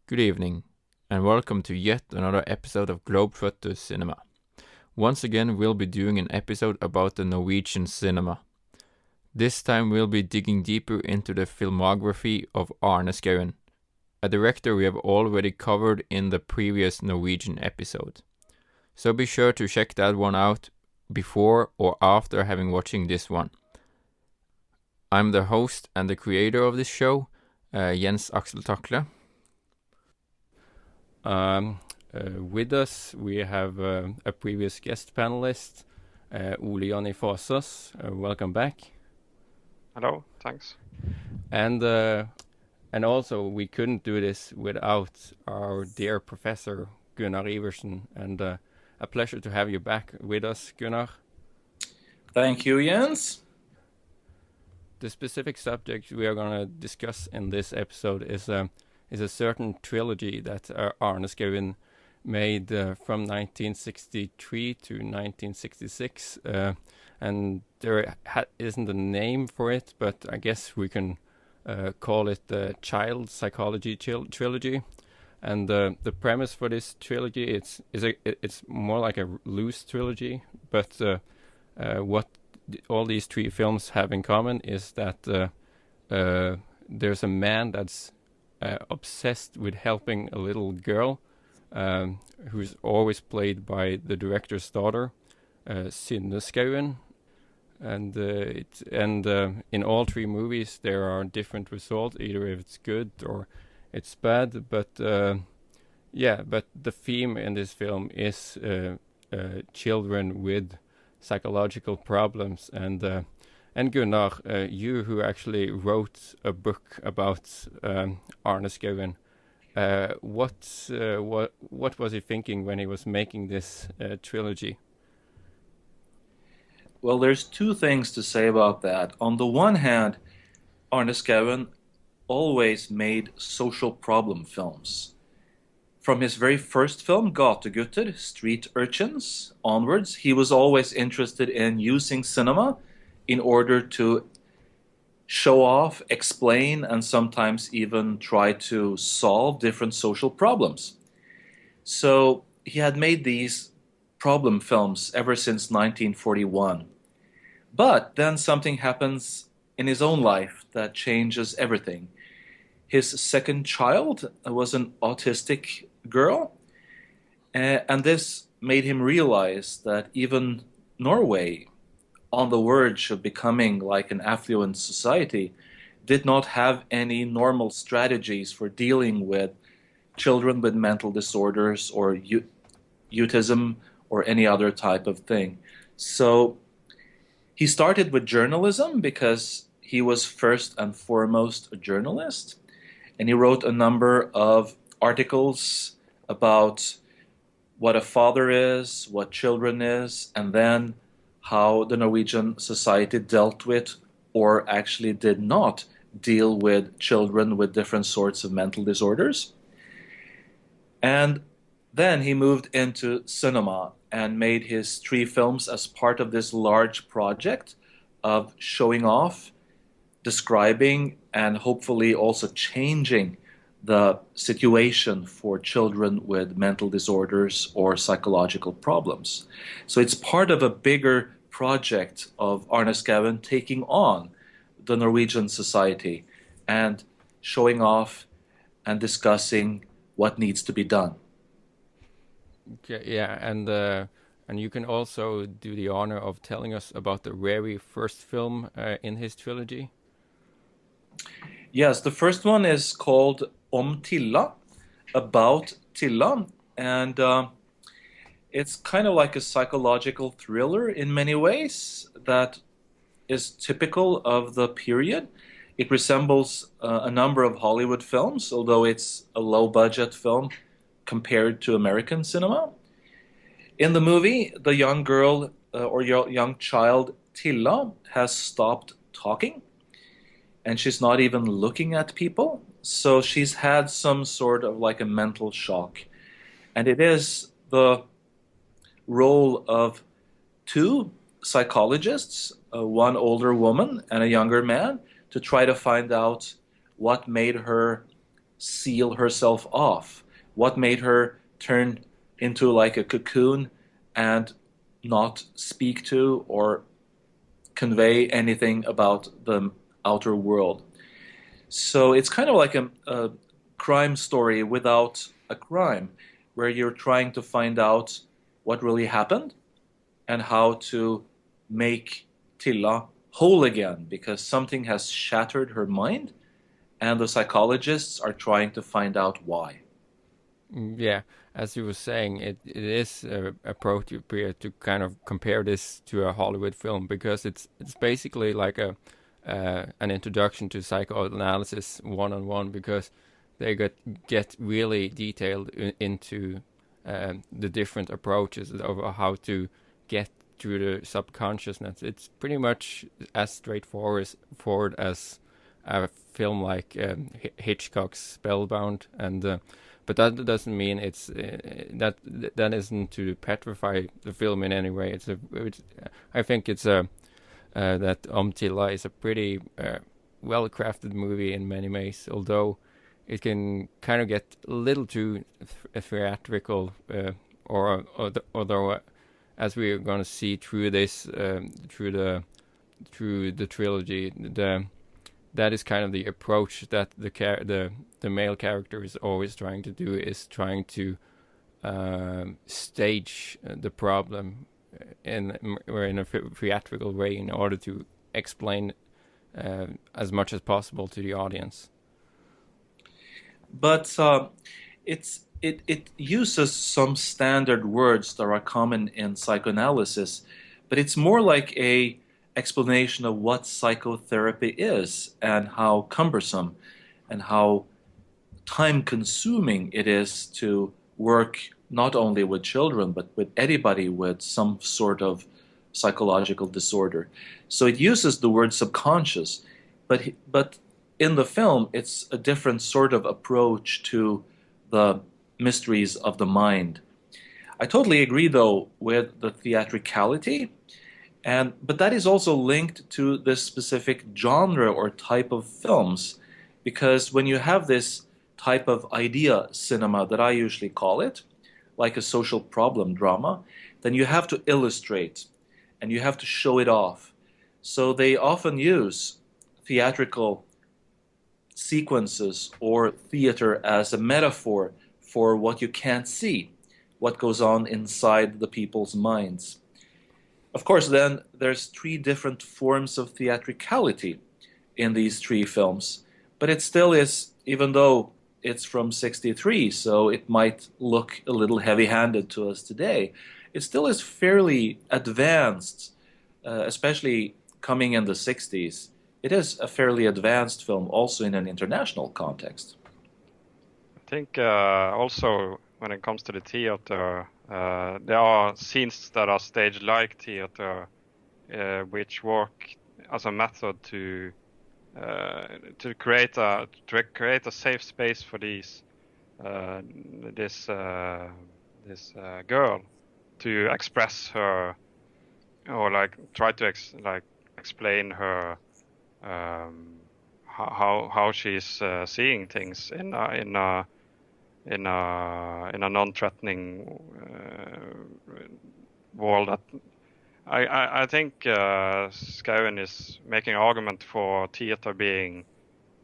Good evening, and welcome to yet another episode of Globetrot to Cinema. Once again, we'll be doing an episode about the Norwegian cinema. This time we'll be digging deeper into the filmography of Arne Skouen, a director we have already covered in the previous Norwegian episode. So be sure to check that one out before or after having watching this one. I'm the host and the creator of this show, Jens Aksel Takle. With us, we have a previous guest panelist, Ole Fossås. Welcome back. Hello, thanks. And also, we couldn't do this without our dear professor, Gunnar Iversen. And a pleasure to have you back with us, Gunnar. Thank you, Jens. The specific subject we are going to discuss in this episode is a certain trilogy that Arne Skouen made from 1963 to 1966. And there isn't a name for it, but I guess we can call it the Child Psychology Trilogy. And the premise for this trilogy, it's more like a loose trilogy, but what all these three films have in common is that there's a man that's obsessed with helping a little girl who's always played by the director's daughter, Arne Skouen. And in all three movies there are different results, either if it's good or it's bad. But but the theme in this film is children with psychological problems. And Gunnar, you who actually wrote a book about Arne Skouen, what was he thinking when he was making this trilogy? Well, there's two things to say about that. On the one hand, Arne Skouen always made social problem films. From his very first film, Gategutter, Street Urchins, onwards, he was always interested in using cinema in order to show off, explain, and sometimes even try to solve different social problems. So he had made these problem films ever since 1941. But then something happens in his own life that changes everything. His second child was an autistic girl, and this made him realize that even Norway, on the verge of becoming like an affluent society, did not have any normal strategies for dealing with children with mental disorders or autism or any other type of thing. So he started with journalism because he was first and foremost a journalist, and he wrote a number of articles about what a father is, what children is, and then how the Norwegian society dealt with, or actually did not deal with, children with different sorts of mental disorders. And then he moved into cinema and made his three films as part of this large project of showing off, describing, and hopefully also changing the situation for children with mental disorders or psychological problems. So it's part of a bigger project of Arne Skouen taking on the Norwegian society and showing off and discussing what needs to be done. Okay, yeah, and you can also do the honor of telling us about the very first film in his trilogy. Yes, the first one is called Om Tilla, about Tilla, and it's kind of like a psychological thriller in many ways that is typical of the period. It resembles a number of Hollywood films, although it's a low-budget film compared to American cinema. In the movie, the young girl or young child Tilla has stopped talking, and she's not even looking at people. So she's had some sort of like a mental shock. And it is the role of two psychologists, one older woman and a younger man, to try to find out what made her seal herself off? What made her turn into like a cocoon and not speak to or convey anything about the outer world? So it's kind of like a crime story without a crime, where you're trying to find out what really happened and how to make Tilla whole again, because something has shattered her mind, and the psychologists are trying to find out why. Yeah, as you were saying, it is appropriate to kind of compare this to a Hollywood film, because it's basically like a an introduction to psychoanalysis one-on-one, because they get really detailed into the different approaches of how to get through the subconsciousness. It's pretty much as straightforward as a film like Hitchcock's Spellbound, and but that doesn't mean it's that isn't to petrify the film in any way. I think it's a that Tilla is a pretty well-crafted movie in many ways, although it can kind of get a little too theatrical, although as we are going to see through this through the trilogy, that is kind of the approach that the male character is always trying to do, is trying to stage the problem in a theatrical way in order to explain as much as possible to the audience. But it uses some standard words that are common in psychoanalysis, but it's more like a explanation of what psychotherapy is and how cumbersome and how time-consuming it is to work not only with children but with anybody with some sort of psychological disorder. So it uses the word subconscious, but in the film it's a different sort of approach to the mysteries of the mind. I totally agree though with the theatricality, but that is also linked to this specific genre or type of films, because when you have this type of idea cinema that I usually call it, like a social problem drama, then you have to illustrate and you have to show it off. So they often use theatrical sequences or theater as a metaphor for what you can't see, what goes on inside the people's minds. Of course, then there's three different forms of theatricality in these three films, but it still is, even though it's from '63, so it might look a little heavy-handed to us today, it still is fairly advanced, especially coming in the '60s. It is a fairly advanced film also in an international context. I think also when it comes to the theater, there are scenes that are staged like theater, which work as a method to create a safe space for this girl to express her, or like try to explain her how she's seeing things in a non-threatening world. That I think Skouen is making an argument for theater being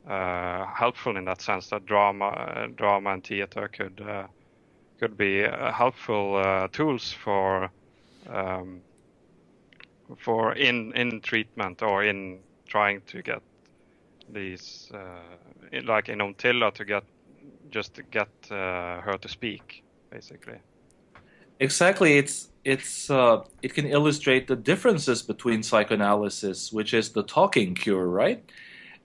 helpful in that sense, that drama and theater could be helpful tools for in treatment or in trying to get these like in Tilla to get her to speak, basically. Exactly, it can illustrate the differences between psychoanalysis, which is the talking cure, right,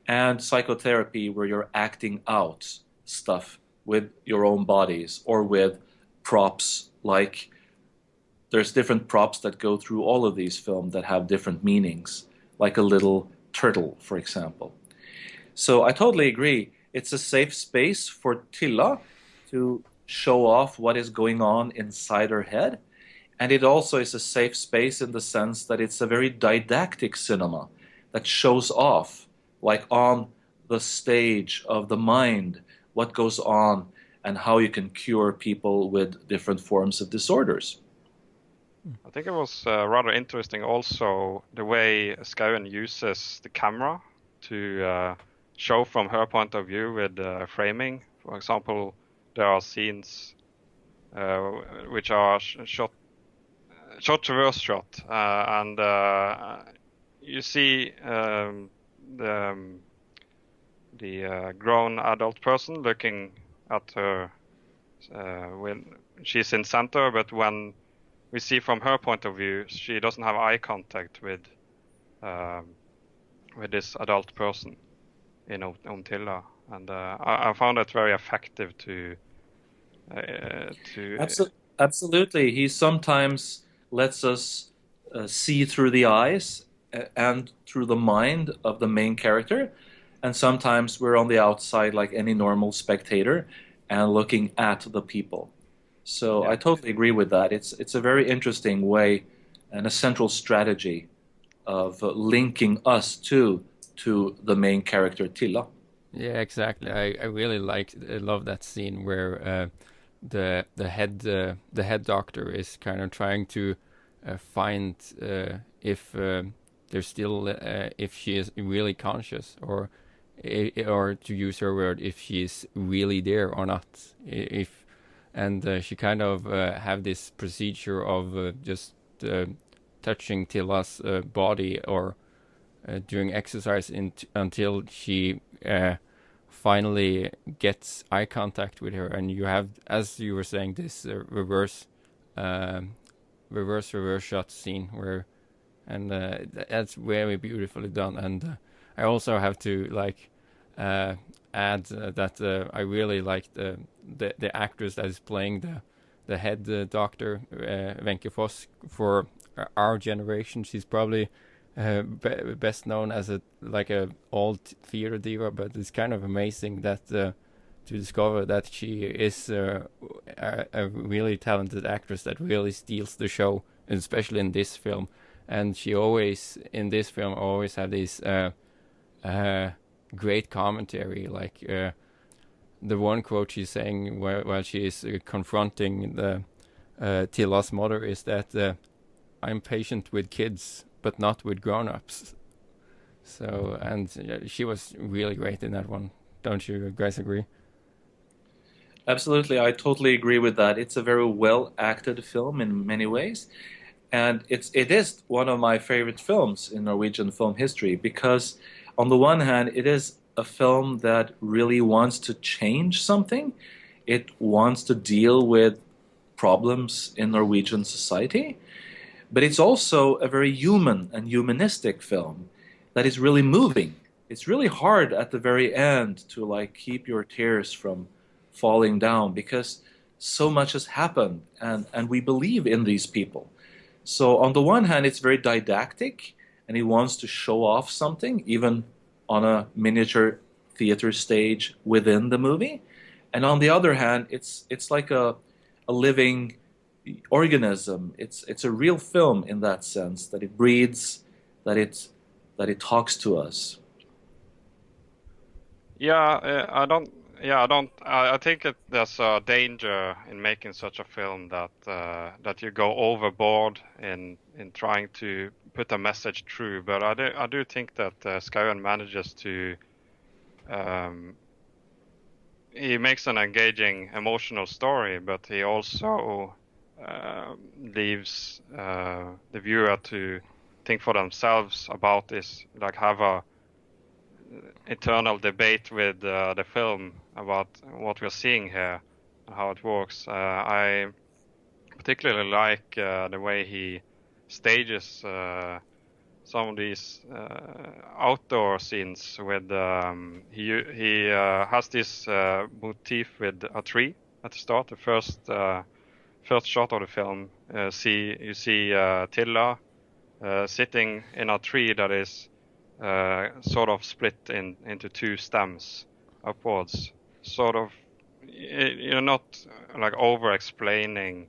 and psychotherapy, where you're acting out stuff with your own bodies or with props. Like there's different props that go through all of these films that have different meanings, like a little turtle, for example. So I totally agree. It's a safe space for Tilla to show off what is going on inside her head. And it also is a safe space in the sense that it's a very didactic cinema that shows off, like on the stage of the mind, what goes on and how you can cure people with different forms of disorders. I think it was rather interesting also the way Skouen uses the camera to show from her point of view with framing. For example, there are scenes which are shot reverse shot, and you see the grown adult person looking at her when she's in center, but when we see from her point of view, she doesn't have eye contact with this adult person on Tilla, and I found it very effective to. Absolutely, he sometimes lets us see through the eyes and through the mind of the main character, and sometimes we're on the outside like any normal spectator and looking at the people. So I totally agree with that. It's a very interesting way and a central strategy of linking us to the main character Tilla. Yeah, exactly. I really love that scene where the head doctor is kind of trying to find if there's still if she is really conscious, or to use her word, if she's really there or not. And she kind of have this procedure of just touching Tilla's body or doing exercise until she finally gets eye contact with her, and you have, as you were saying, this reverse shot scene where, and that's very beautifully done. And I also have to add that I really like the actress that is playing the head doctor, Wenche Foss. For our generation, she's probably best known as a old theater diva, but it's kind of amazing that to discover that she is a really talented actress that really steals the show, especially in this film. And she always have this great commentary, like the one quote she's saying while she is confronting the Tilla's mother is that I'm patient with kids but not with grown-ups. So, and she was really great in that one. Don't you guys agree? Absolutely, I totally agree with that. It's a very well acted film in many ways, and it is one of my favorite films in Norwegian film history, because on the one hand it is a film that really wants to change something. It wants to deal with problems in Norwegian society, but it's also a very human and humanistic film that is really moving. It's really hard at the very end to keep your tears from falling down, because so much has happened and we believe in these people. So on the one hand, it's very didactic and he wants to show off something, even on a miniature theater stage within the movie. And on the other hand, it's like a living organism. It's a real film in that sense, that it breathes, that it talks to us. I think there's a danger in making such a film that you go overboard in trying to put a message through. But I do think that Skouen manages to he makes an engaging emotional story, but he also leaves the viewer to think for themselves about this, have a eternal debate with the film about what we're seeing here and how it works. I particularly like the way he stages some of these outdoor scenes with he has this motif with a tree at the start. The first shot of the film, you see Tilla sitting in a tree that is sort of split into two stems upwards. Sort of, you're not over explaining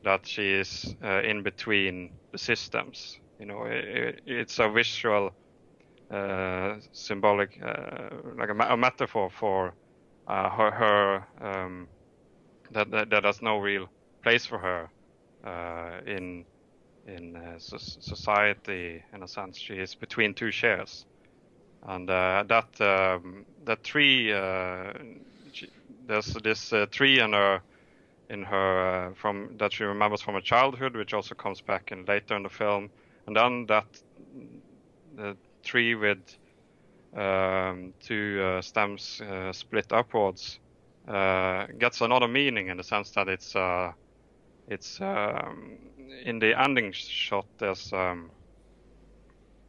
that she is in between the systems. It's a visual, symbolic, a metaphor for that there's no real place for her in society. In a sense, she is between two chairs, and that tree. There's this tree in her from that she remembers from her childhood, which also comes back in later in the film, and then the tree with two stems split upwards gets another meaning in the sense that it's in the ending shot. There's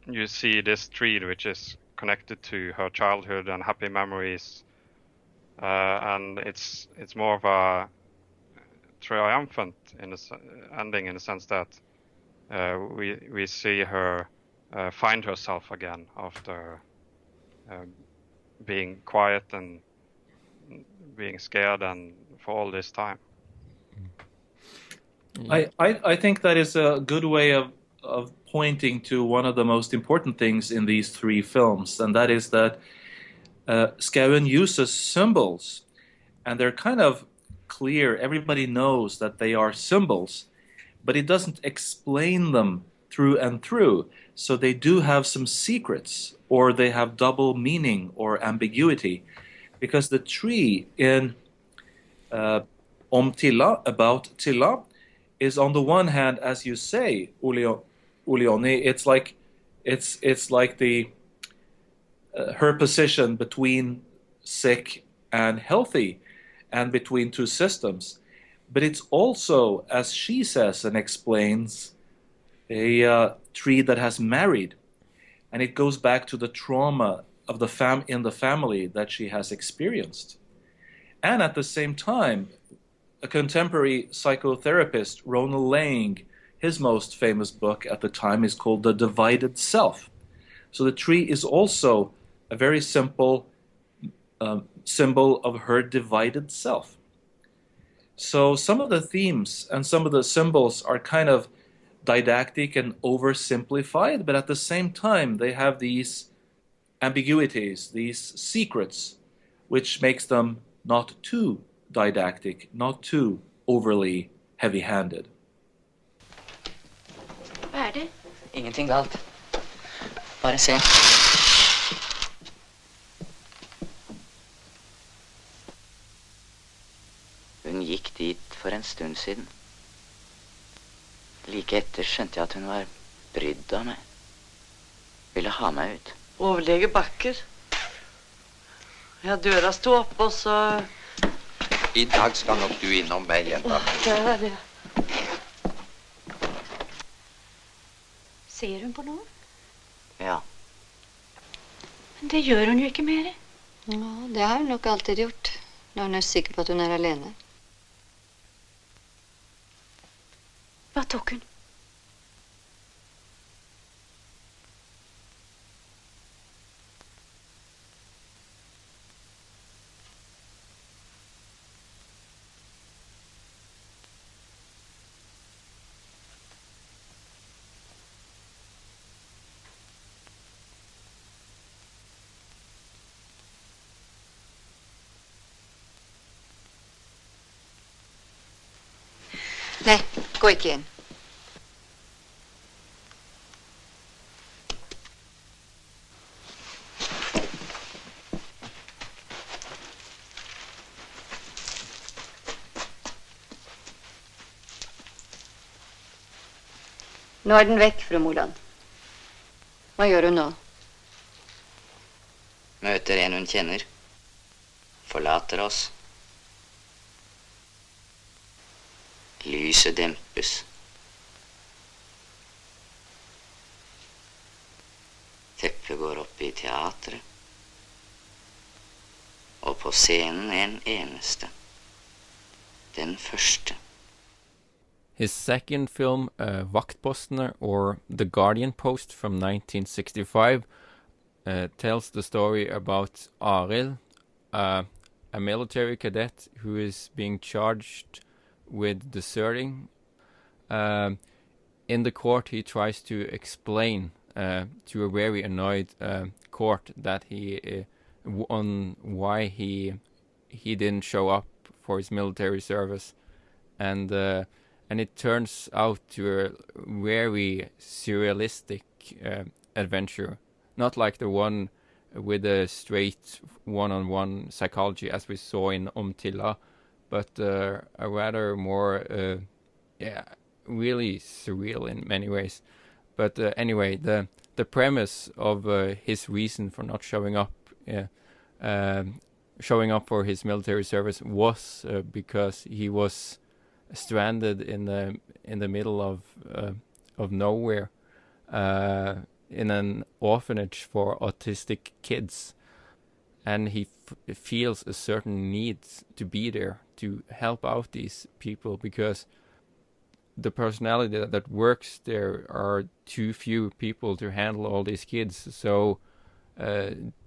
you see this tree which is connected to her childhood and happy memories, and it's more of a triumphant in the ending in the sense that we see her find herself again after being quiet and being scared and for all this time. I think that is a good way of pointing to one of the most important things in these three films, and that is that Skouen uses symbols, and they're kind of clear. Everybody knows that they are symbols, but he doesn't explain them through and through. So they do have some secrets, or they have double meaning or ambiguity, because the tree in Om Tilla, about Tilla, is on the one hand, as you say, Ulioni, it's like the her position between sick and healthy, and between two systems. But it's also, as she says and explains, a tree that has married, and it goes back to the trauma of the in the family that she has experienced. And at the same time, a contemporary psychotherapist, Ronald Lemming, his most famous book at the time is called The Divided Self. So the tree is also a very simple symbol of her divided self. So some of the themes and some of the symbols are kind of didactic and oversimplified, but at the same time they have these ambiguities, these secrets, which makes them not too didactic, not too overly heavy-handed. Hva det? Ingenting galt. Bare se. Hun gikk dit for en stund siden. Like etter skjønte jeg at hun var brydd av meg. Ville ha meg ut. Overlege Bakker. Ja, døra stod opp, og så... I dag skal nok du innom meg, jenta. Der er det. Ser hun på noe? Ja. Men det gjør hun jo ikke mer. Ja, det har hun nok alltid gjort, når hun er sikker på at hun er alene. Hva tok hun? Nei, gå ikke inn. Nå er den vekk, fru Moland. Hva gjør hun nå? Møter en hun kjenner. Forlater oss. Lyset dempes. Teppet går opp i teatret. Og på scenen en eneste. Den første. His second film, Vaktpostene, or The Guardian Post from 1965, tells the story about Arild, a military cadet who is being charged with deserting. In the court, he tries to explain to a very annoyed court that on why he he didn't show up for his military service, and it turns out to a very surrealistic adventure, not like the one with a straight one-on-one psychology as we saw in Tilla, but a rather more really surreal in many ways. But anyway, the premise of his reason for not showing up for his military service was because he was stranded in the middle of nowhere in an orphanage for autistic kids, and he feels a certain need to be there to help out these people because the personality that works there are too few people to handle all these kids. So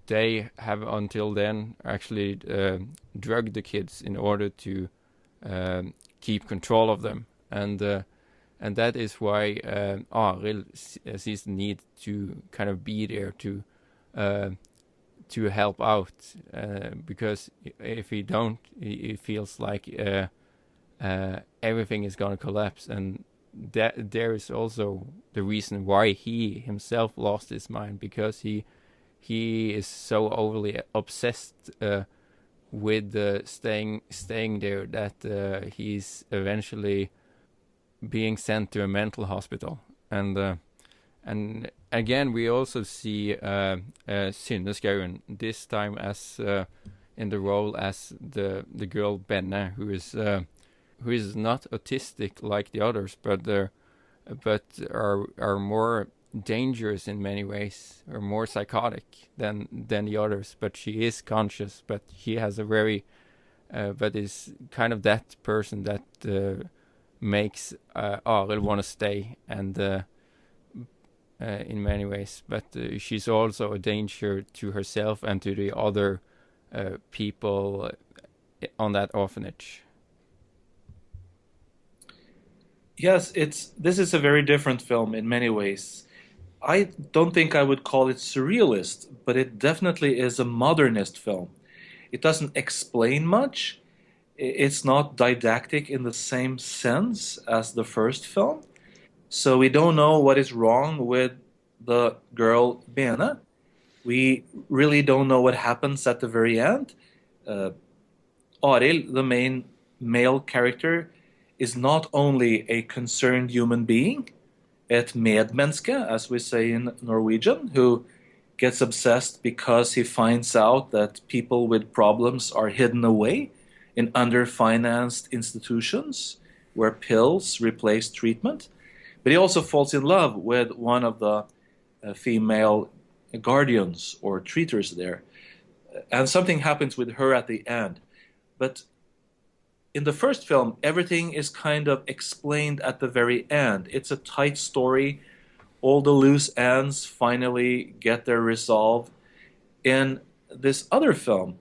they have until then actually drugged the kids in order to keep control of them, and that is why Arild sees the need to kind of be there to help out, because if he don't, he feels like everything is going to collapse, and that there is also the reason why he himself lost his mind, because he is so overly obsessed with staying there that he's eventually being sent to a mental hospital. And again, we also see Arne Skouen, this time as in the role as the girl Benne, who is not autistic like the others, but are more dangerous in many ways, or more psychotic than the others. But she is conscious, but he has a very but is kind of that person that makes Arild want to stay, and in many ways. But she's also a danger to herself and to the other people on that orphanage. Yes, this is a very different film in many ways. I don't think I would call it surrealist, but it definitely is a modernist film. It doesn't explain much. It's not didactic in the same sense as the first film. So we don't know what is wrong with the girl Bene. We really don't know what happens at the very end. Arild, the main male character, is not only a concerned human being, et medmenneske, as we say in Norwegian, who gets obsessed because he finds out that people with problems are hidden away in underfinanced institutions where pills replace treatment. But he also falls in love with one of the female guardians or treaters there. And something happens with her at the end. But in the first film, everything is kind of explained at the very end. It's a tight story. All the loose ends finally get their resolve. In this other film,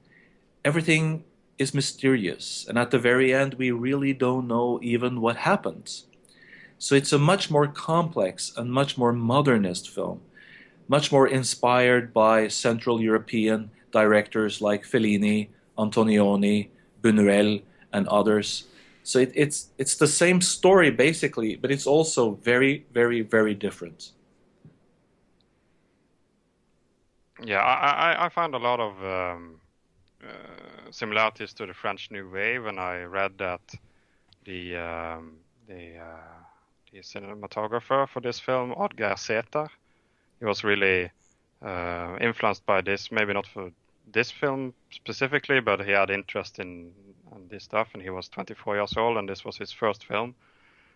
everything is mysterious. And at the very end, we really don't know even what happens. So it's a much more complex and much more modernist film, much more inspired by Central European directors like Fellini, Antonioni, Buñuel, and others. So it's the same story basically, but it's also very, very, very different. Yeah, I found a lot of similarities to the French New Wave when I read that the cinematographer for this film, Oddgeir Sæther, he was really influenced by this, maybe not for this film specifically, but he had interest in this stuff, and he was 24 years old, and this was his first film.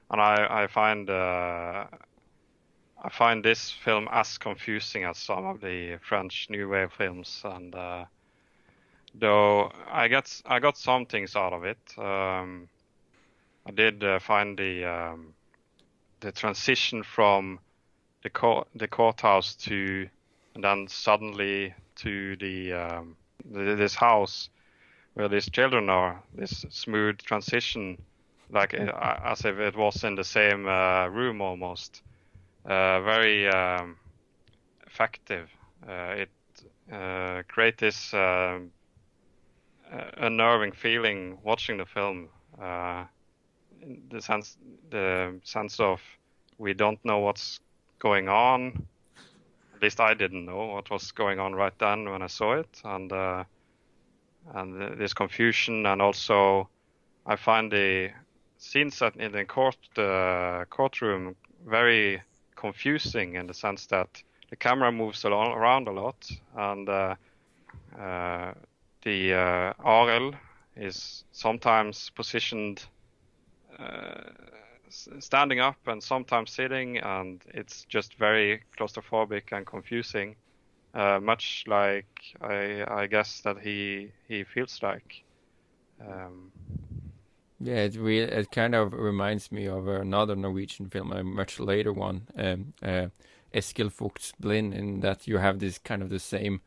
And I find this film as confusing as some of the French New Wave films, and though I got some things out of it. I did find the transition from the courthouse to, and then suddenly to this house where these children are, this smooth transition, like as if it was in the same room almost. Very effective. It creates this unnerving feeling watching the film. In the sense of we don't know what's going on. At least I didn't know what was going on right then when I saw it, and this confusion, and also I find the scenes in the courtroom very confusing in the sense that the camera moves around a lot, and the Arild is sometimes positioned standing up and sometimes sitting, and it's just very claustrophobic and confusing, much like I guess that he feels like. Yeah, it kind of reminds me of another Norwegian film, a much later one, Eskil Vogt's Blind, in that you have this kind of the same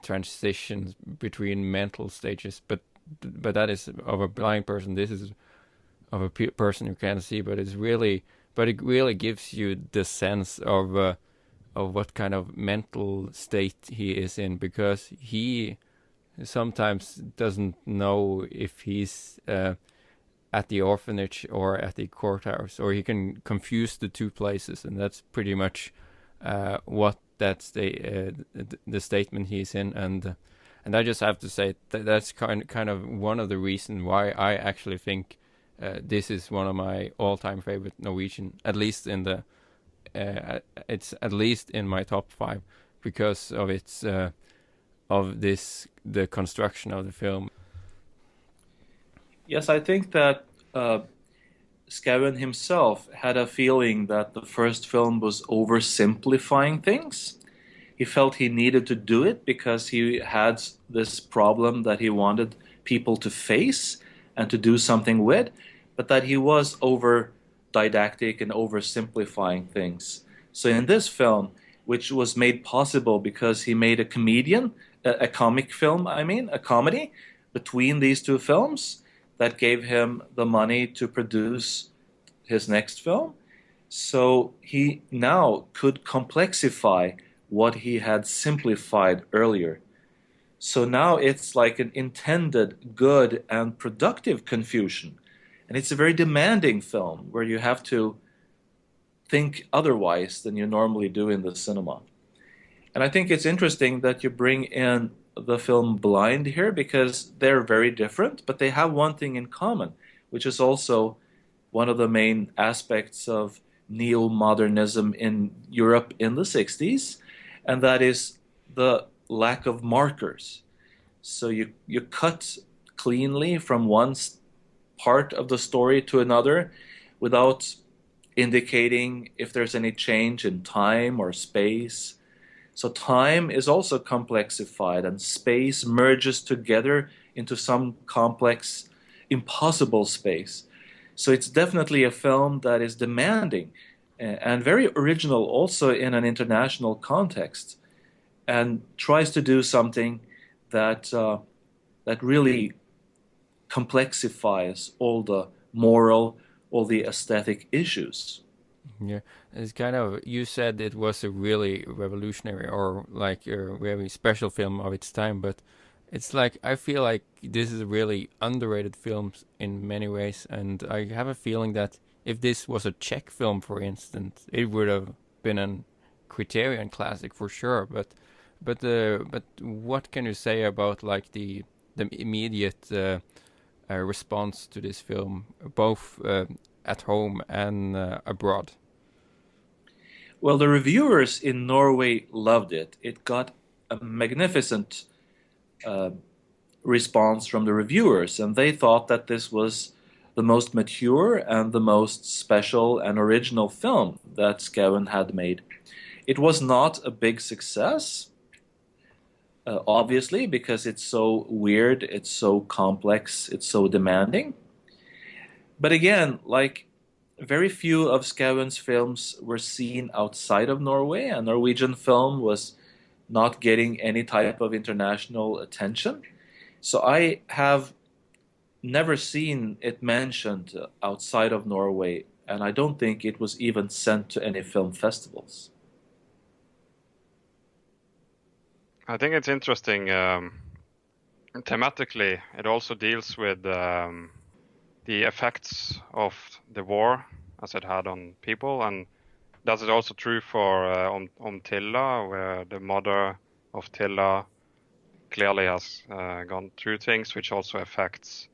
transitions between mental stages, but that is of a blind person. This is of a person who can't see, but it really gives you the sense of what kind of mental state he is in, because he sometimes doesn't know if he's at the orphanage or at the courthouse, or he can confuse the two places, and that's pretty much what that's the statement he's in, and I just have to say that's kind of one of the reasons why I actually think this is one of my all-time favorite Norwegian, at least in the it's at least in my top 5, because of its the construction of the film. Yes, I think that Skouen himself had a feeling that the first film was oversimplifying things. He felt he needed to do it because he had this problem that he wanted people to face and to do something with, but that he was over didactic and oversimplifying things. So in this film, which was made possible because he made a comic film, a comedy between these two films, that gave him the money to produce his next film. So he now could complexify what he had simplified earlier. So now it's like an intended good and productive confusion. And it's a very demanding film where you have to think otherwise than you normally do in the cinema. And I think it's interesting that you bring in the film Blind here, because they're very different, but they have one thing in common, which is also one of the main aspects of neo-modernism in Europe in the 60s, and that is the lack of markers. So you cut cleanly from one part of the story to another without indicating if there's any change in time or space. So time is also complexified, and space merges together into some complex, impossible space. So it's definitely a film that is demanding and very original also in an international context, and tries to do something that really complexifies all the moral, all the aesthetic issues. Yeah, it's kind of, you said it was a really revolutionary or like a very special film of its time, but it's like, I feel like this is a really underrated film in many ways, and I have a feeling that if this was a Czech film, for instance, it would have been a Criterion classic for sure. But what can you say about like the immediate response to this film, both at home and abroad? Well, the reviewers in Norway loved it. It got a magnificent response from the reviewers, and they thought that this was the most mature and the most special and original film that Skouen had made. It was not a big success, obviously, because it's so weird, it's so complex, it's so demanding. But again, like, very few of Skouen's films were seen outside of Norway, and Norwegian film was not getting any type of international attention. So I have never seen it mentioned outside of Norway, and I don't think it was even sent to any film festivals. I think it's interesting thematically, it also deals with the effects of the war as it had on people, and that is also true for Tilla, where the mother of Tilla clearly has gone through things which also affects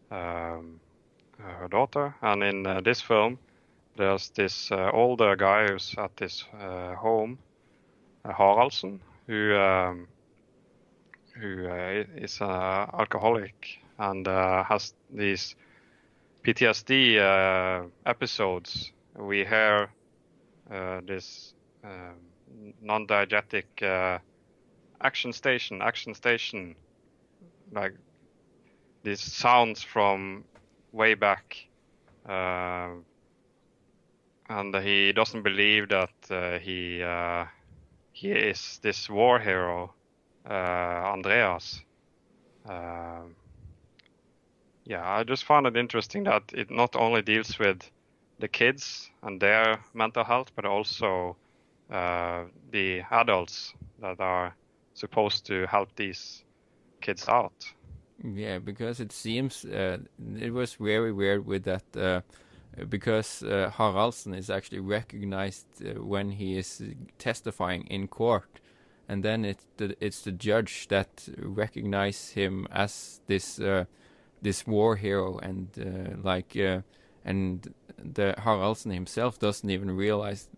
her daughter. And in this film, there's this older guy who's at this home, Haraldsen, who is an alcoholic and has these PTSD episodes. We hear this non-diegetic action station, like these sounds from way back, and he doesn't believe that he is this war hero, Andreas. I just found it interesting that it not only deals with the kids and their mental health, but also the adults that are supposed to help these kids out. Yeah, because it seems it was very weird with that, because Haraldsen is actually recognized when he is testifying in court, and then it's the judge that recognizes him as this war hero, and and the Haraldsen himself doesn't even realize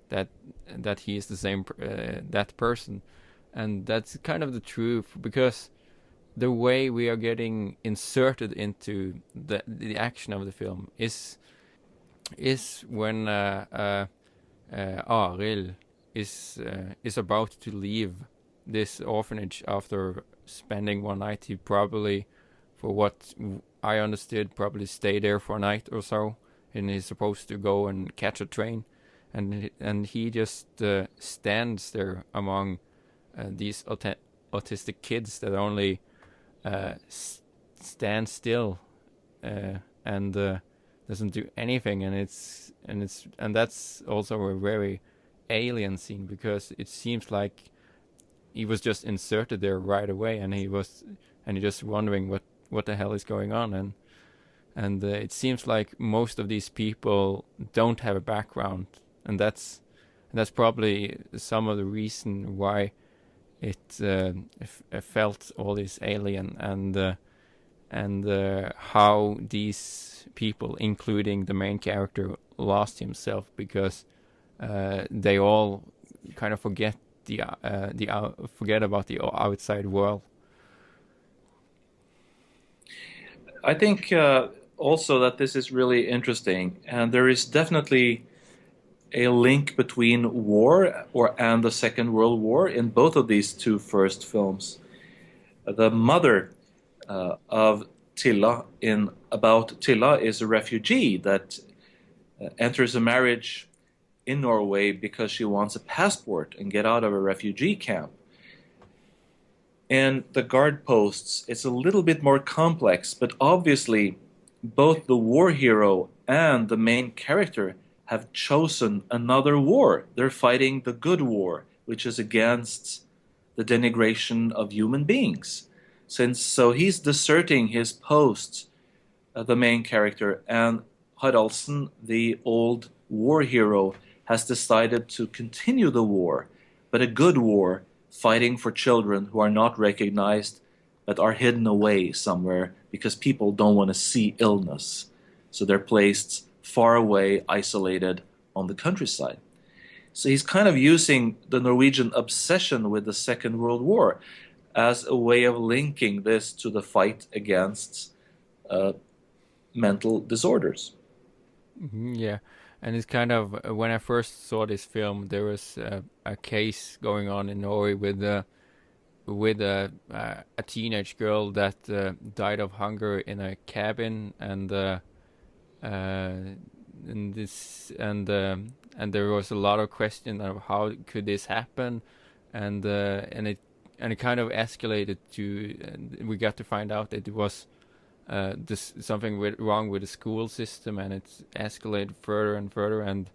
that he is the same that person, and that's kind of the truth, because the way we are getting inserted into the action of the film is when Arild is about to leave this orphanage after spending one night. He probably, for what I understood, probably stay there for a night or so, and he's supposed to go and catch a train, and he just stands there among these autistic kids that only stand still and doesn't do anything, and that's also a very alien scene, because it seems like he was just inserted there right away, and he's just wondering what the hell is going on, and it seems like most of these people don't have a background, and that's probably some of the reason why it felt all this alien, and how these people, including the main character, lost himself, because they all kind of forget about the outside world. I think also that this is really interesting, and there is definitely a link between war and the Second World War in both of these two first films. The mother of Tilla Tilla is a refugee that enters a marriage in Norway because she wants a passport and get out of a refugee camp. And the guard posts, it's a little bit more complex, but obviously both the war hero and the main character have chosen another war. They're fighting the good war, which is against the denigration of human beings. So he's deserting his post, the main character, and Haraldsen, the old war hero, has decided to continue the war, but a good war, fighting for children who are not recognized, but are hidden away somewhere because people don't want to see illness. So they're placed far away, isolated on the countryside. So he's kind of using the Norwegian obsession with the Second World War as a way of linking this to the fight against mental disorders. Yeah, and it's kind of, when I first saw this film, there was a case going on in Norway with a teenage girl that died of hunger in a cabin, and there was a lot of question of how could this happen, and it kind of escalated to, we got to find out that it was something wrong with the school system, and it's escalated further and further, and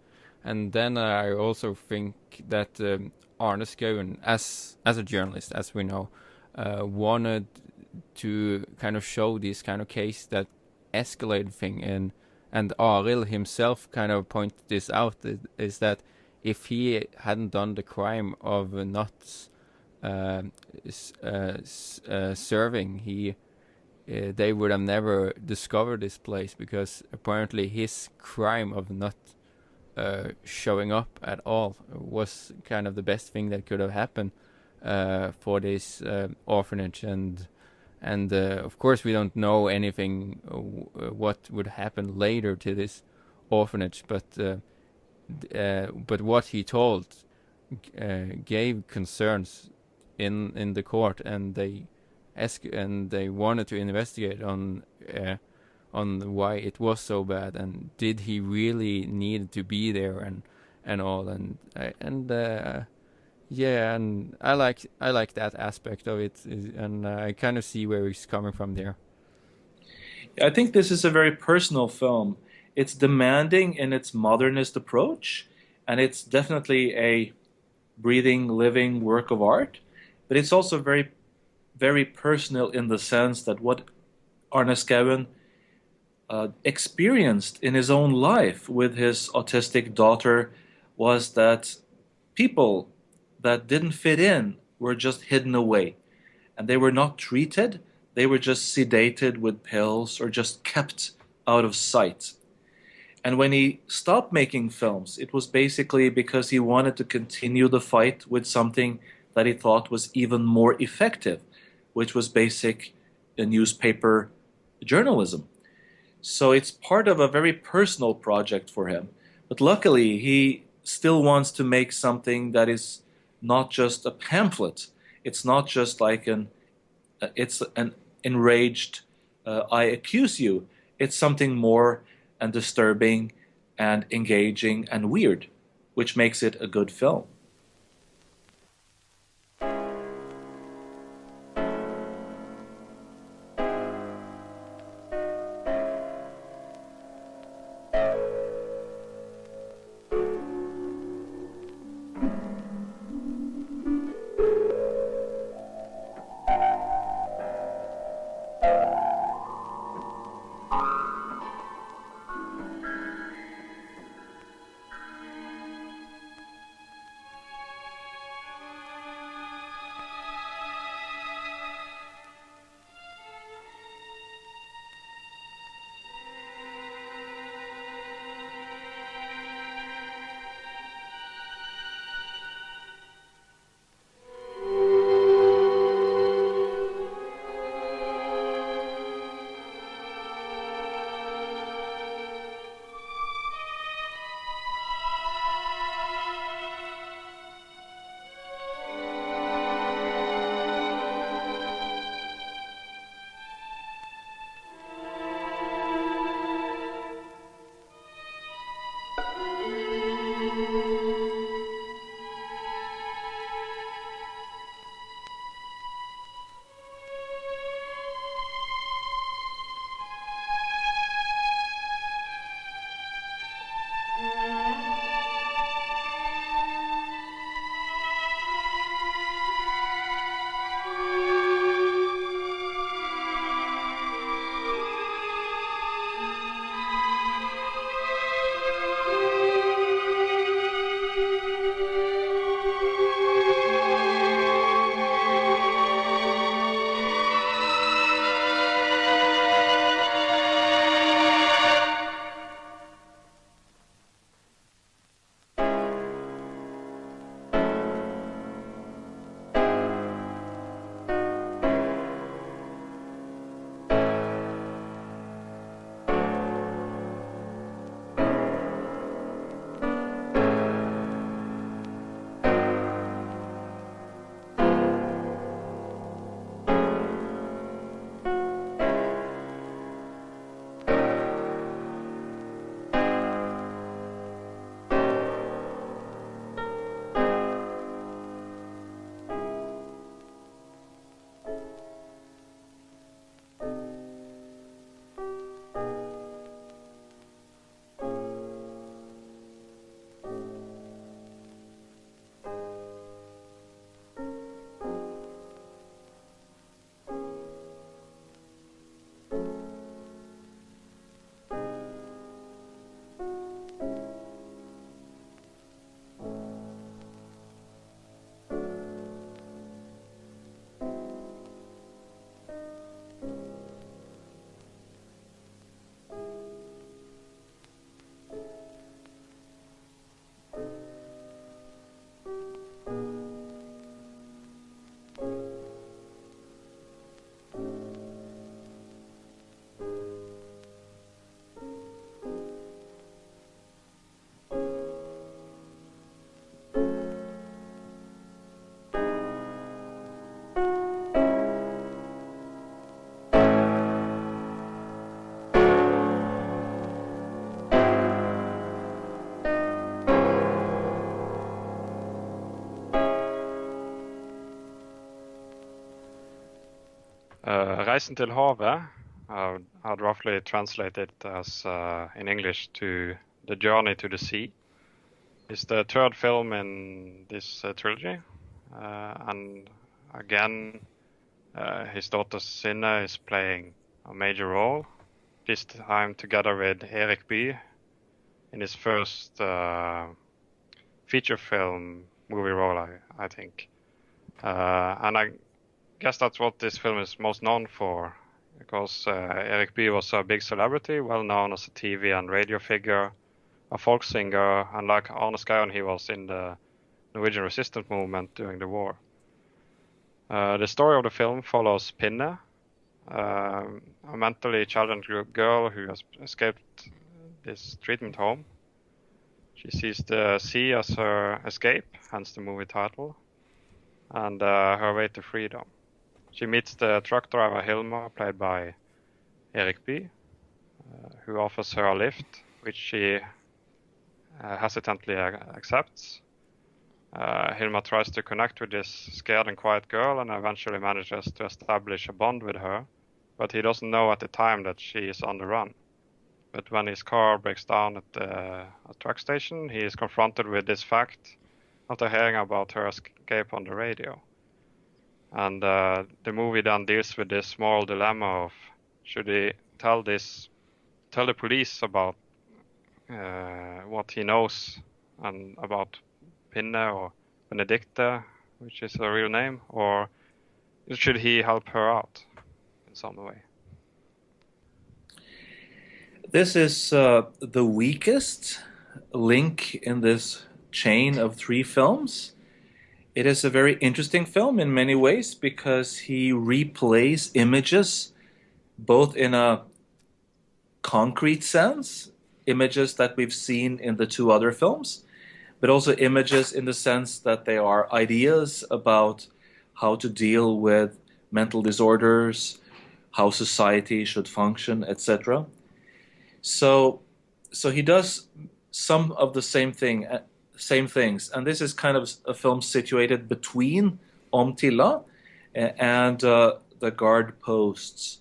then I also think that Arne Skouen, as a journalist, as we know, wanted to kind of show this kind of case that escalated thing, and Arild himself kind of pointed this out, is that if he hadn't done the crime of not serving, they would have never discovered this place, because apparently his crime of not showing up at all was kind of the best thing that could have happened for this orphanage. And of course we don't know anything what would happen later to this orphanage, but what he told gave concerns in the court, and they wanted to investigate on why it was so bad, and did he really need to be there, and all, and I like that aspect of it, and I kind of see where he's coming from there. I think this is a very personal film. It's demanding in its modernist approach, and it's definitely a breathing, living work of art, but it's also very, very personal in the sense that what Arne Skouen experienced in his own life with his autistic daughter was that people that didn't fit in were just hidden away, and they were not treated. They were just sedated with pills or just kept out of sight. And when he stopped making films, it was basically because he wanted to continue the fight with something that he thought was even more effective, which was basic newspaper journalism. So it's part of a very personal project for him. But luckily, he still wants to make something that is not just a pamphlet. It's not just like it's an enraged, I accuse you. It's something more and disturbing and engaging and weird, which makes it a good film. Reisen til havet, I'd roughly translate it as in English to The Journey to the Sea. It's the third film in this trilogy, and again, his daughter Cine is playing a major role, this time together with Erik Bye in his first feature film movie role, I think. And I guess that's what this film is most known for, because Erik Bye was a big celebrity, well known as a TV and radio figure, a folk singer, and like Arne Skouen, he was in the Norwegian resistance movement during the war. The story of the film follows Pinne, a mentally challenged girl who has escaped this treatment home. She sees the sea as her escape, hence the movie title, and her way to freedom. She meets the truck driver Hilmar, played by Erik Bye, who offers her a lift, which she hesitantly accepts. Hilmar tries to connect with this scared and quiet girl and eventually manages to establish a bond with her, but he doesn't know at the time that she is on the run. But when his car breaks down at a truck station, he is confronted with this fact after hearing about her escape on the radio. And the movie then deals with this moral dilemma of, should he tell the police about what he knows and about Pinne or Benedicte, which is her real name, or should he help her out in some way? This is the weakest link in this chain of three films. It is a very interesting film in many ways because he replays images both in a concrete sense, images that we've seen in the two other films, but also images in the sense that they are ideas about how to deal with mental disorders, how society should function, etc. So he does some of the same things, and this is kind of a film situated between Om Tilla and the guard posts.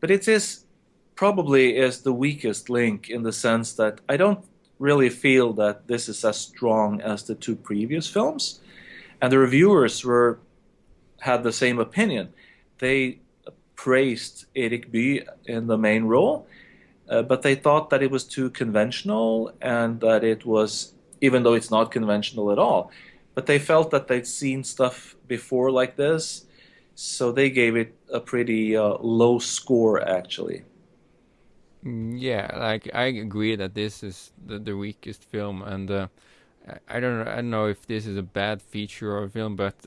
But it is probably the weakest link in the sense that I don't really feel that this is as strong as the two previous films, and the reviewers had the same opinion. They praised Erik Bye in the main role, but they thought that it was too conventional and that it was, even though it's not conventional at all, but they felt that they'd seen stuff before like this, so they gave it a pretty low score actually. Yeah, like I agree that this is the weakest film, and I don't know if this is a bad feature of a film, but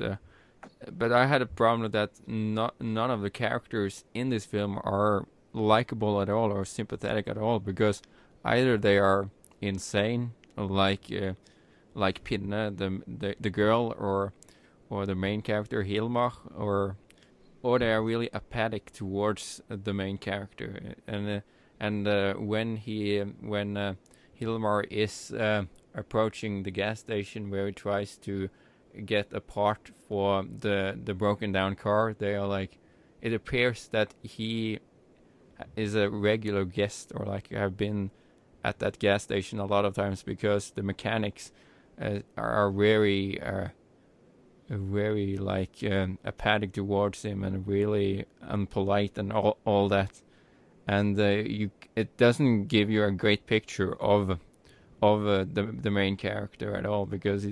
I had a problem with that. None of the characters in this film are likable at all or sympathetic at all, because either they are insane, like Pinne, the girl, or the main character Hilmar, or they are really apathic towards the main character, and when Hilmar is approaching the gas station where he tries to get a part for the broken down car, they are like, it appears that he is a regular guest, or like have been at that gas station a lot of times, because the mechanics are very like apathic towards him and really unpolite and all that, and it doesn't give you a great picture of the main character at all, because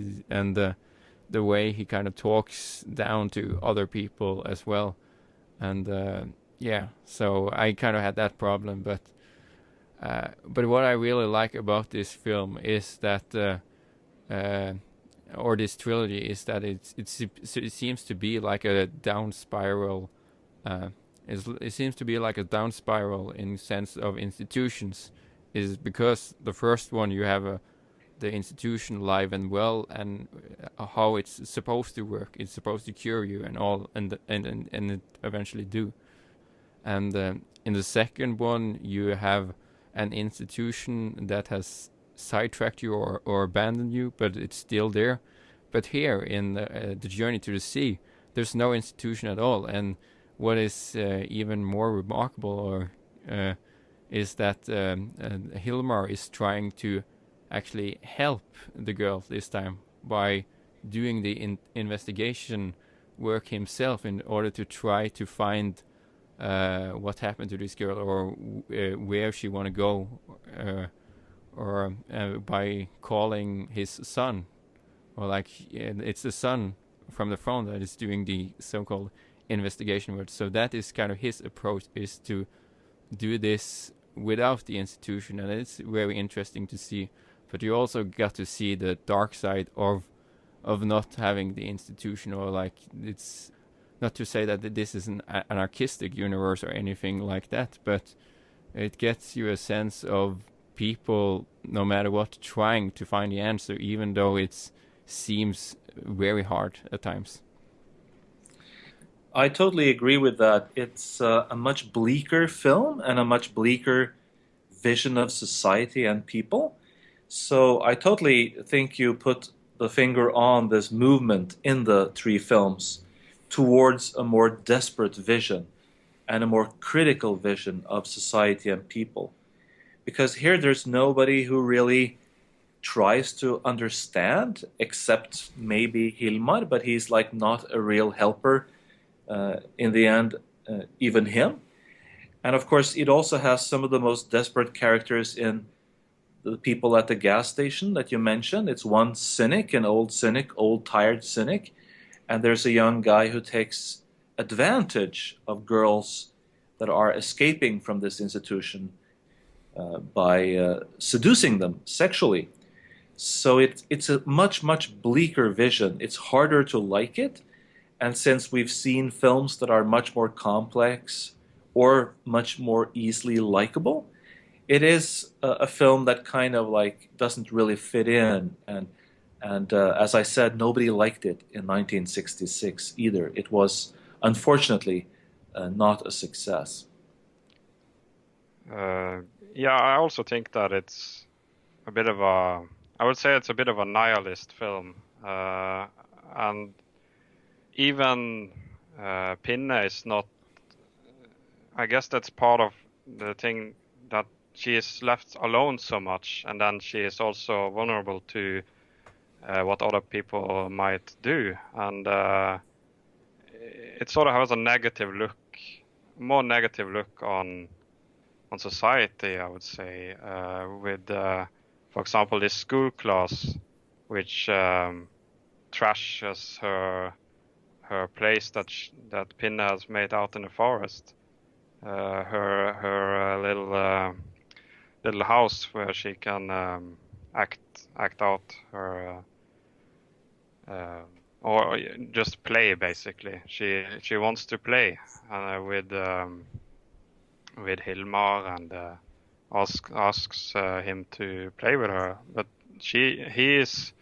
the way he kind of talks down to other people as well, and yeah, so I kind of had that problem, but what I really like about this film is that or this trilogy is that it seems to be like a down spiral. It seems to be like a down spiral in sense of institutions, is because the first one you have the institution live and well, and how it's supposed to work. It's supposed to cure you and all, and it eventually do. And in the second one, you have an institution that has sidetracked you or abandoned you, but it's still there. But here in the Journey to the Sea, there's no institution at all. And what is even more remarkable or is that Hilmar is trying to actually help the girl this time by doing the investigation work himself in order to try to find what happened to this girl or where she want to go, or by calling his son, or like it's the son from the phone that is doing the so-called investigation work. So that is kind of his approach, is to do this without the institution, and it's very interesting to see. But you also got to see the dark side of not having the institution, or like, it's not to say that this is an anarchistic universe or anything like that, but it gets you a sense of people, no matter what, trying to find the answer, even though it seems very hard at times. I totally agree with that. It's a much bleaker film and a much bleaker vision of society and people. So I totally think you put the finger on this movement in the three films towards a more desperate vision and a more critical vision of society and people. Because here there's nobody who really tries to understand, except maybe Hilmar, but he's like not a real helper in the end, even him. And of course, it also has some of the most desperate characters in the people at the gas station that you mentioned. It's one cynic, an old cynic, old tired cynic, and there's a young guy who takes advantage of girls that are escaping from this institution by seducing them sexually. So it's a much, much bleaker vision. It's harder to like it. And since we've seen films that are much more complex or much more easily likable, it is a film that kind of like doesn't really fit in. And as I said, nobody liked it in 1966 either. It was, unfortunately, not a success. Yeah, I also think that it's a bit of a, I would say it's a bit of a nihilist film. And even Pinne is not, I guess that's part of the thing, that she is left alone so much, and then she is also vulnerable to what other people might do. And it sort of has a negative look, more negative look on society, I would say, with, for example, this school class, which trashes her place that Pinne has made out in the forest, her little house where she can act out her or just play, basically. She wants to play with Hilmar and asks him to play with her, but he's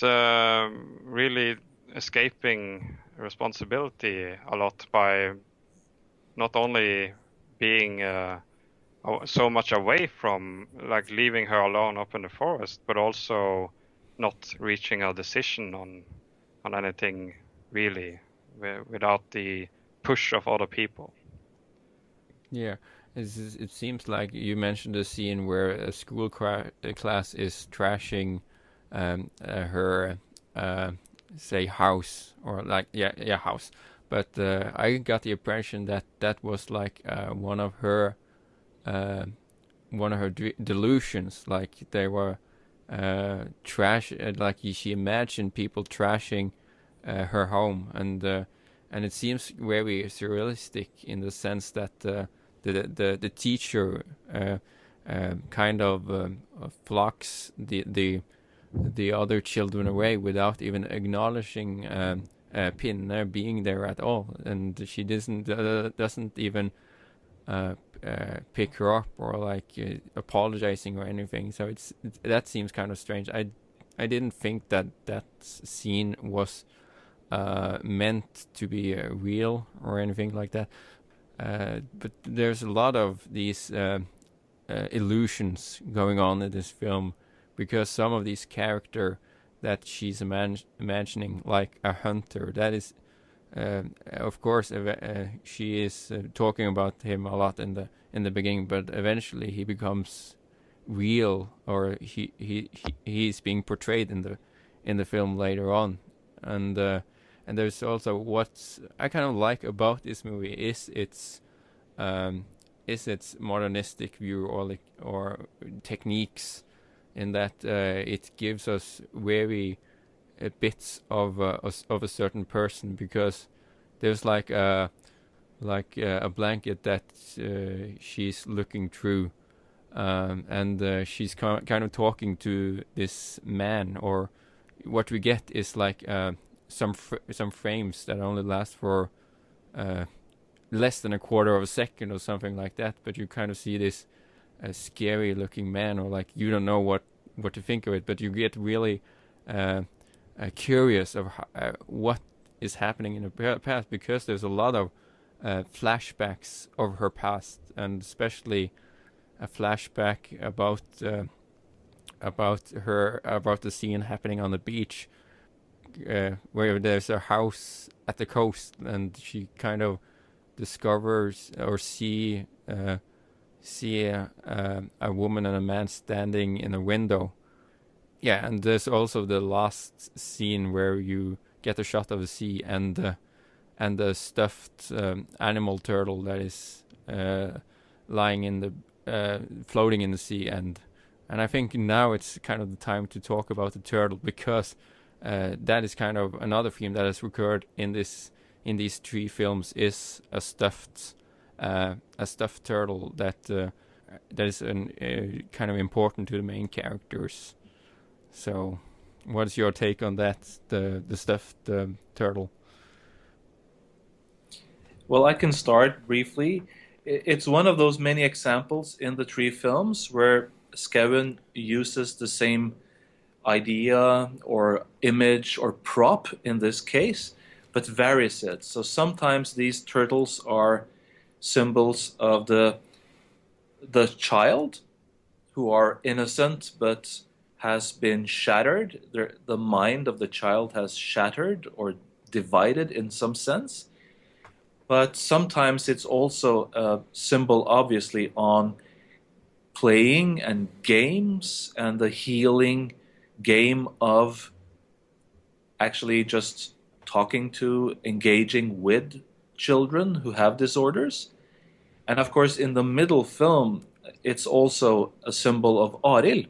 really escaping responsibility a lot by not only being so much away from, like, leaving her alone up in the forest, but also not reaching a decision on anything really without the push of other people. Yeah, it seems like you mentioned a scene where a school class is trashing her say house, or like house, but I got the impression that was like one of her delusions, like they were trash, like she imagined people trashing her home, and it seems very surrealistic in the sense that the teacher kind of flocks the other children away without even acknowledging Pinne being there at all, and she doesn't even pick her up or like apologizing or anything. So that seems kind of strange. I didn't think that scene was meant to be real or anything like that. But there's a lot of these illusions going on in this film, because some of these character that she's imagining, like a hunter, that is of course, she is talking about him a lot in the beginning, but eventually he becomes real, or he's being portrayed in the film later on, and there's also what I kind of like about this movie is its modernistic view, or techniques, in that it gives us very bits of a certain person, because there's like a blanket that she's looking through, and she's kind of talking to this man, or what we get is like some frames that only last for less than a quarter of a second or something like that, but you kind of see this scary looking man, or like you don't know what to think of it, but you get really curious of what is happening in her past, because there's a lot of flashbacks of her past, and especially a flashback about the scene happening on the beach, where there's a house at the coast, and she kind of discovers or see a woman and a man standing in a window. Yeah, and there's also the last scene where you get a shot of the sea and the stuffed animal turtle that is lying in the floating in the sea, and I think now it's kind of the time to talk about the turtle, because that is kind of another theme that has recurred in these three films, is a stuffed turtle that is kind of important to the main characters. So, what's your take on that, the stuffed turtle? Well, I can start briefly. It's one of those many examples in the three films where Skouen uses the same idea or image or prop in this case, but varies it. So sometimes these turtles are symbols of the child, who are innocent but has been shattered. The mind of the child has shattered or divided in some sense. But sometimes it's also a symbol, obviously, on playing and games, and the healing game of actually just talking to, engaging with children who have disorders. And of course, in the middle film, it's also a symbol of Arild,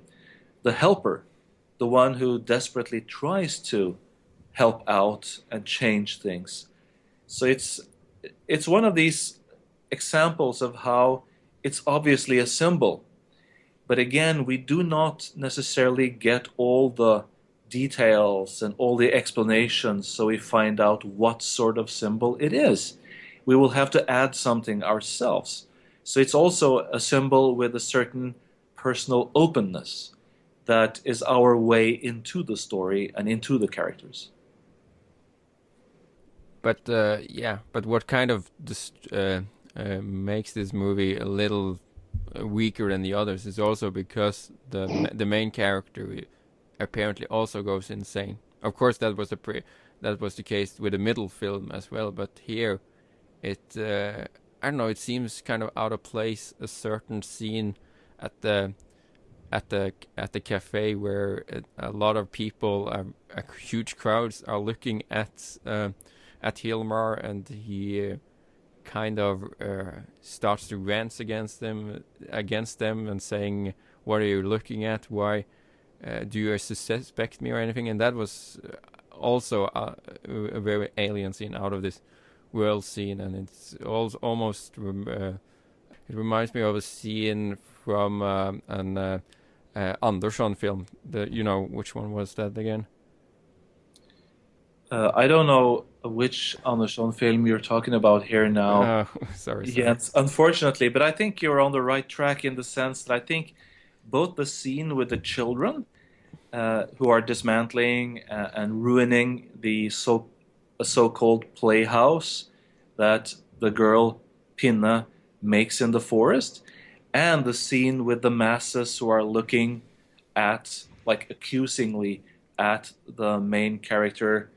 the helper, the one who desperately tries to help out and change things. So it's one of these examples of how it's obviously a symbol. But again, we do not necessarily get all the details and all the explanations, so we find out what sort of symbol it is. We will have to add something ourselves. So it's also a symbol with a certain personal openness that is our way into the story and into the characters. But but what kind of makes this movie a little weaker than the others is also because the main character apparently also goes insane. Of course, that was the case with the middle film as well. But here, I don't know. It seems kind of out of place. A certain scene at the cafe where a lot of people, huge crowds, are looking at Hilmar, and he kind of starts to rant against them and saying, "What are you looking at? Why do you suspect me or anything?" And that was also a very alien scene, out of this world scene, and it's almost it reminds me of a scene from an Andersson film. Which one was that again? I don't know which Andersson film you're talking about here now. Sorry. Yes, unfortunately, but I think you're on the right track in the sense that I think both the scene with the children who are dismantling and ruining the so-called playhouse that the girl Pinne makes in the forest, and the scene with the masses who are looking at, like, accusingly at the main character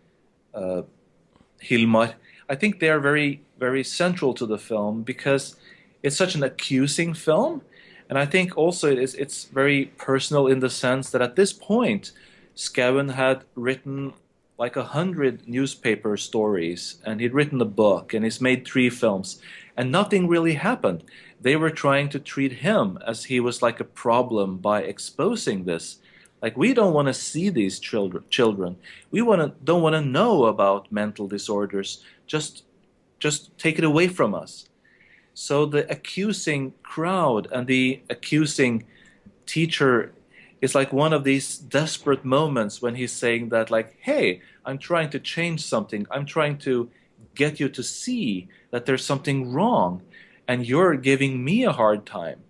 Hilmar. I think they are very, very central to the film because it's such an accusing film. And I think also it's very personal in the sense that at this point, Skouen had written like 100 newspaper stories, and he'd written a book, and he's made 3 films, and nothing really happened. They were trying to treat him as he was like a problem by exposing this. Like, we don't want to see these children. We don't want to know about mental disorders. Just take it away from us. So the accusing crowd and the accusing teacher is like one of these desperate moments when he's saying that, like, hey, I'm trying to change something. I'm trying to get you to see that there's something wrong, and you're giving me a hard time.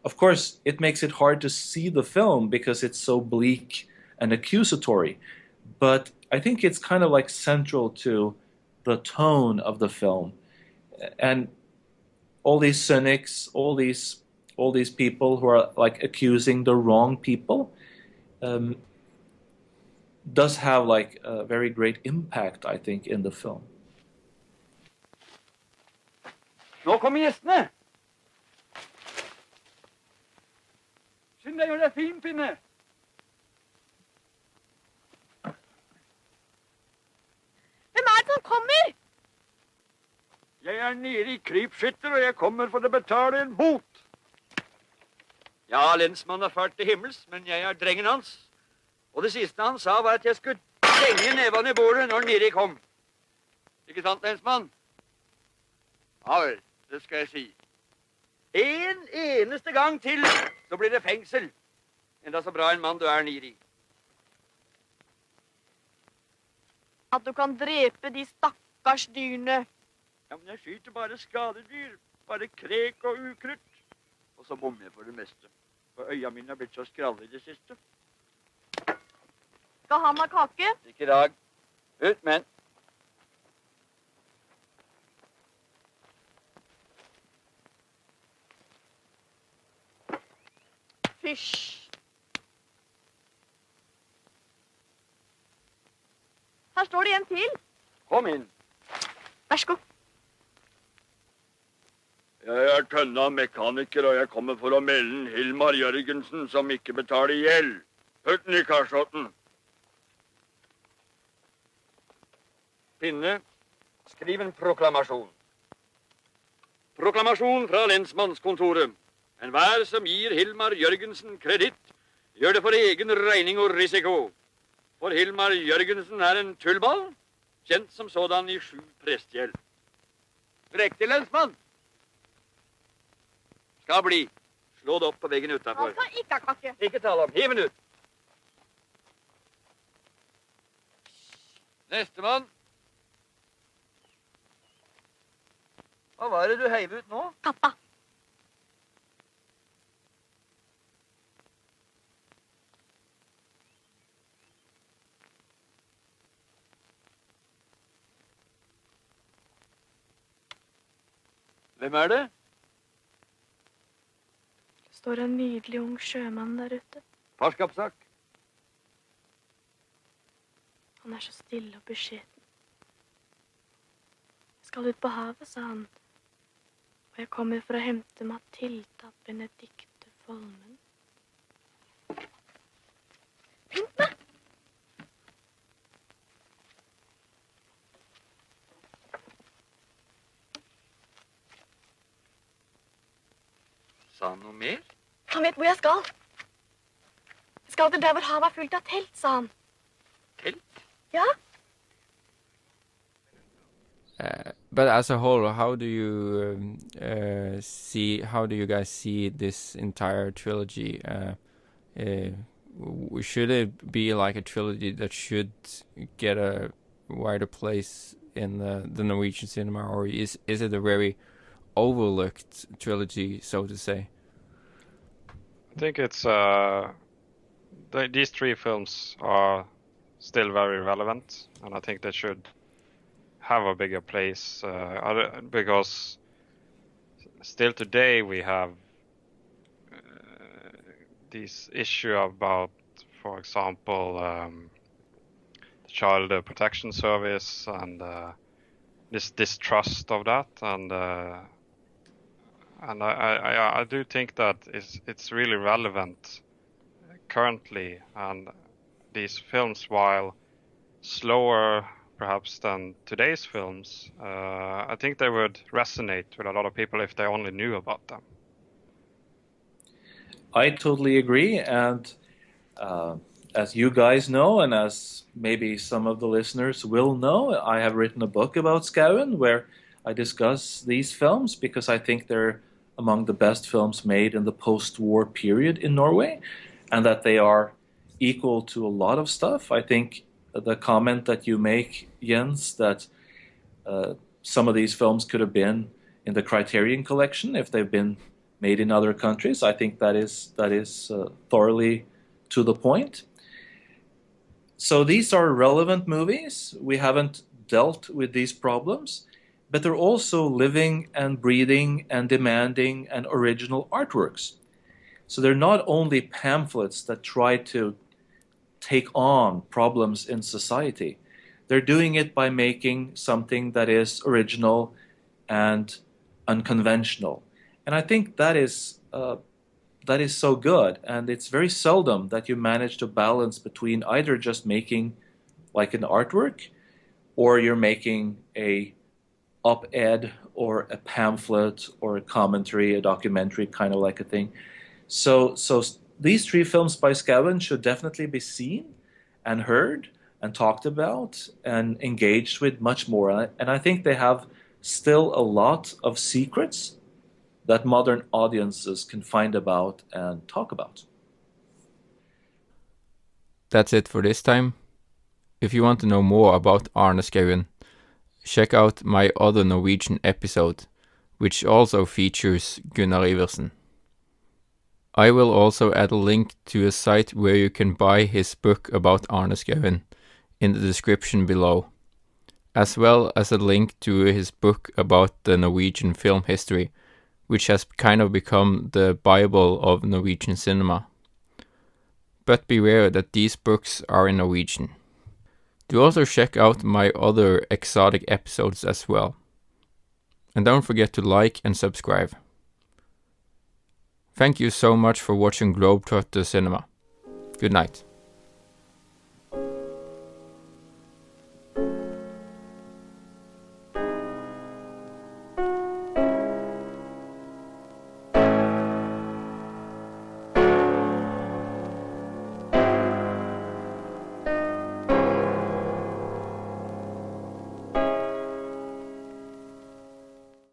Of course, it makes it hard to see the film because it's so bleak and accusatory. But I think it's kind of like central to the tone of the film. And all these cynics, all these people who are like accusing the wrong people, does have like a very great impact, I think, in the film. Nå kommer gjestene! Skynd deg, gjør deg fin, Pinne! Hvem er det som kommer? Jeg er nede i krypskytter, og jeg kommer for å betale en bot. Ja, lensmannen har fart til himmels, men jeg er drengen hans. Og det siste han sa var at jeg skulle stenge nevene i bordet når Niri kom. Ikke sant, lensmann? Ja vel, det skal jeg si. En eneste gang til, så blir det fengsel. Enda så bra en mann du er, Niri. At du kan drepe de stakkars dyrene. Ja, men jeg skyter bare skadedyr. Bare krek og ukrutt. Og så bommer jeg for det meste. For øya mine har blitt så skralle i det siste. Skal han ha kake? Ikke i dag. Ut, menn. Fysj. Her står det en til. Kom inn. Vær så god. Jeg er tønna mekaniker, og jeg kommer for å melde Hilmar Jørgensen som ikke betaler gjeld. Putt den i karsåten. Pinne, skriv en proklamasjon. Proklamasjon fra lensmannskontoret. Enhver som gir Hilmar Jørgensen kreditt, gjør det for egen regning og risiko. For Hilmar Jørgensen er en tullball, kjent som sådan i 7 prestgjeld. Riktig, lensmann. Skal bli. Slå det opp på veggen utenfor. Han skal ikke ha kake. Ikke tale om. Hiv den ut. Nestemann. Hva var det du heiv ut nå? Katta. Hvem er det? Det står en nydelig ung sjømann der ute. Farskapssak. Han er så stille og beskjeden. Jeg skal ut på havet, sa han. Og jeg kommer for å hente Matilda Benedikte Folmen. Pynt meg! Sa han noe mer? Han vet hvor jeg skal. Jeg skal til der hvor havet er fullt av telt, sa han. Telt? Ja. But as a whole, how do you how do you guys see this entire trilogy? Should it be like a trilogy that should get a wider place in the Norwegian cinema, or is it a very overlooked trilogy, so to say? I think it's these 3 films are still very relevant, and I think they should have a bigger place because still today we have this issue about, for example, the Child Protection Service and this distrust of that, and I do think that it's really relevant currently, and these films, while slower perhaps than today's films, I think they would resonate with a lot of people if they only knew about them. I totally agree, and as you guys know, and as maybe some of the listeners will know, I have written a book about Skouen where I discuss these films because I think they're among the best films made in the post-war period in Norway, and that they are equal to a lot of stuff. I think the comment that you make, Jens, that some of these films could have been in the Criterion collection if they've been made in other countries, I think that is thoroughly to the point. So these are relevant movies. We haven't dealt with these problems, but they're also living and breathing and demanding and original artworks. So they're not only pamphlets that try to take on problems in society. They're doing it by making something that is original and unconventional. And I think that is so good. And it's very seldom that you manage to balance between either just making like an artwork, or you're making a op-ed or a pamphlet or a commentary, a documentary, kind of like a thing. So these three films by Skouen should definitely be seen and heard and talked about and engaged with much more. And I think they have still a lot of secrets that modern audiences can find about and talk about. That's it for this time. If you want to know more about Arne Skouen, check out my other Norwegian episode, which also features Gunnar Iversen. I will also add a link to a site where you can buy his book about Arne Skouen in the description below, as well as a link to his book about the Norwegian film history, which has kind of become the Bible of Norwegian cinema. But beware that these books are in Norwegian. Do also check out my other exotic episodes as well. And don't forget to like and subscribe. Thank you so much for watching Globetrot the Cinema. Good night.